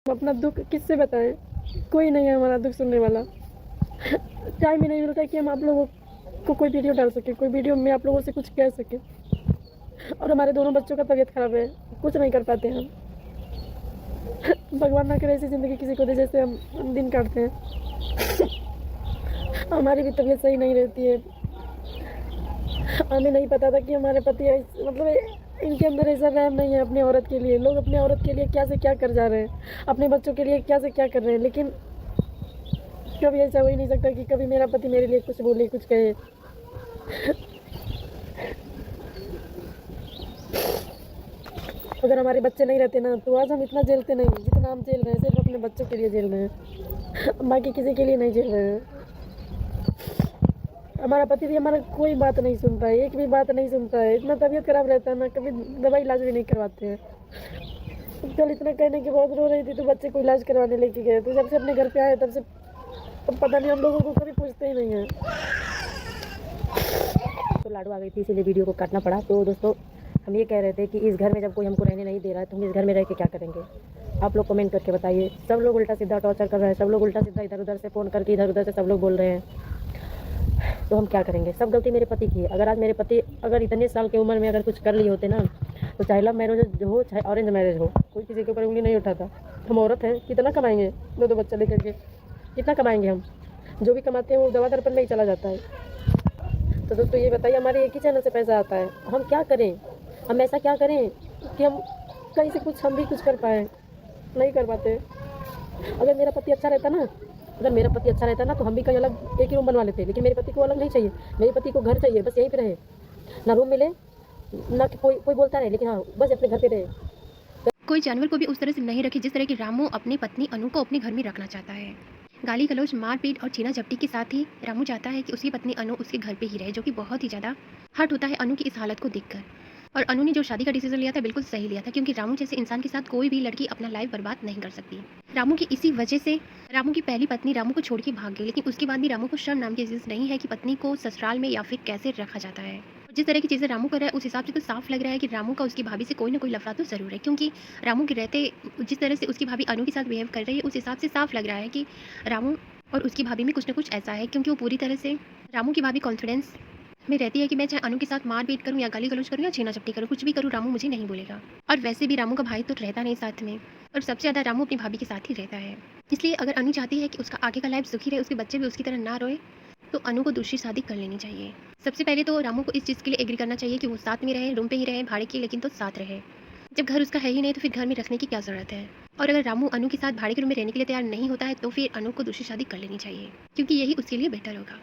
अपना दुख किससे बताएं, कोई नहीं है हमारा दुख सुनने वाला। टाइम ही नहीं मिलता कि हम आप लोगों को कोई वीडियो डाल सके, कोई वीडियो में आप लोगों से कुछ कह सके। और हमारे दोनों बच्चों का तबीयत खराब है, कुछ नहीं कर पाते हम। भगवान ना करे ऐसी ज़िंदगी किसी को दे जैसे हम दिन काटते हैं। हमारी भी तबीयत सही नहीं रहती है। हमें नहीं पता था कि हमारे पति मतलब इनके अंदर ऐसा रहम नहीं है अपनी औरत के लिए। लोग अपनी औरत के लिए क्या से क्या कर जा रहे हैं, अपने बच्चों के लिए क्या से क्या कर रहे हैं, लेकिन कभी ऐसा हो ही नहीं सकता कि कभी मेरा पति मेरे लिए कुछ बोले, कुछ कहे। अगर हमारे बच्चे नहीं रहते ना तो आज हम इतना झेलते नहीं जितना हम झेल रहे हैं। सिर्फ अपने बच्चों के लिए झेल रहे हैं, बाकी किसी के लिए नहीं झेल रहे हैं। हमारा पति भी हमारा कोई बात नहीं सुनता है, एक भी बात नहीं सुनता है। इतना तबीयत खराब रहता है ना, कभी दवाई इलाज भी नहीं करवाते हैं। कल इतना कहने के बाद रो रही थी तो बच्चे को इलाज करवाने लेके गए, तो जब से अपने घर पे आए तब से पता नहीं, हम लोगों को कभी पूछते ही नहीं है। तो लाडू आ गई थी इसीलिए वीडियो को काटना पड़ा। तो दोस्तों हम ये कह रहे थे कि इस घर में जब कोई हमको रहने नहीं दे रहा है तो हम इस घर में रह के क्या करेंगे, आप लोग कमेंट करके बताइए। सब लोग उल्टा सीधा टॉर्चर कर रहे हैं, सब लोग उल्टा सीधा इधर उधर से फ़ोन करके इधर उधर से सब लोग बोल रहे हैं, तो हम क्या करेंगे। सब गलती मेरे पति की है। अगर आज मेरे पति अगर इतने साल की उम्र में अगर कुछ कर लिए होते ना, तो चाहे लव मैरिज हो चाहे ऑरेंज मैरिज हो, कोई किसी के ऊपर उंगली नहीं उठाता। हम औरत हैं, कितना कमाएंगे, दो दो बच्चा लेकर के कितना कमाएंगे हम। जो भी कमाते हैं वो दवा दर पर नहीं चला जाता है। तो दोस्तों ये बताइए, हमारे एक ही चैनल से पैसा आता है, हम क्या करें, हम ऐसा क्या करें कि हम कहीं से कुछ हम भी कुछ कर पाएँ, नहीं कर पाते। अगर मेरा पति अच्छा रहता ना, अगर मेरा पति अच्छा रहता ना तो हम भी कहीं अलग एक ही रूम बनवा लेते, लेकिन मेरे पति को अलग नहीं चाहिए। मेरे पति को घर चाहिए, बस यहीं पे रहे, ना रूम मिले ना कि कोई बोलता रहे, लेकिन हाँ बस अपने घर पे रहे। कोई जानवर को भी उस तरह से नहीं रखे जिस तरह की रामू अपनी पत्नी अनु को अपने घर में रखना चाहता है। गाली गलौज, मारपीट और छीना झपटी के साथ ही रामू चाहता है कि उसकी पत्नी अनु उसके घर पे ही रहे, जो कि बहुत ही ज़्यादा हर्ट होता है अनु की इस हालत को देखकर। और अनु ने जो शादी का डिसीजन लिया था बिल्कुल सही लिया था, क्योंकि रामू जैसे इंसान के साथ कोई भी लड़की अपना लाइफ बर्बाद नहीं कर सकती। रामू की इसी वजह से रामू की पहली पत्नी रामू को छोड़ के भाग गई, लेकिन उसके बाद भी रामू को शर्म नाम की चीज़ नहीं है कि पत्नी को ससुराल में या फिर कैसे रखा जाता है। जिस तरह की चीज़ें रामू कर रहा है उस हिसाब से तो साफ लग रहा है कि रामू का उसकी भाभी से कोई ना कोई लफड़ा तो ज़रूर है, क्योंकि रामू के रहते जिस तरह से उसकी भाभी अनु के साथ बिहेव कर रही है उस हिसाब से साफ लग रहा है कि रामू और उसकी भाभी में कुछ ना कुछ ऐसा है, क्योंकि वो पूरी तरह से रामू की भाभी कॉन्फिडेंस में रहती है कि मैं चाहे अनु के साथ मारपीट करूं या गाली गलौज करूं या छीना झपटी करूं, कुछ भी करूं रामू मुझे नहीं बोलेगा। और वैसे भी रामू का भाई तो रहता नहीं साथ में, और सबसे ज़्यादा रामू अपनी भाभी के साथ ही रहता है। इसलिए अगर अनु चाहती है कि उसका आगे का लाइफ सुखी रहे, उसके बच्चे भी उसकी तरह ना रोए, तो अनु को दूसरी शादी कर लेनी चाहिए। सबसे पहले तो रामू को इस चीज़ के लिए एग्री करना चाहिए कि वो साथ में रहे, रूम पे ही रहे, भाड़े की, लेकिन तो साथ रहे। जब घर उसका है ही नहीं तो फिर घर में रखने की क्या ज़रूरत है। और अगर रामू अनु के साथ भाड़े के रूम में रहने के लिए तैयार नहीं होता है तो फिर अनु को दूसरी शादी कर लेनी चाहिए, क्योंकि यही उसके लिए बेटर होगा।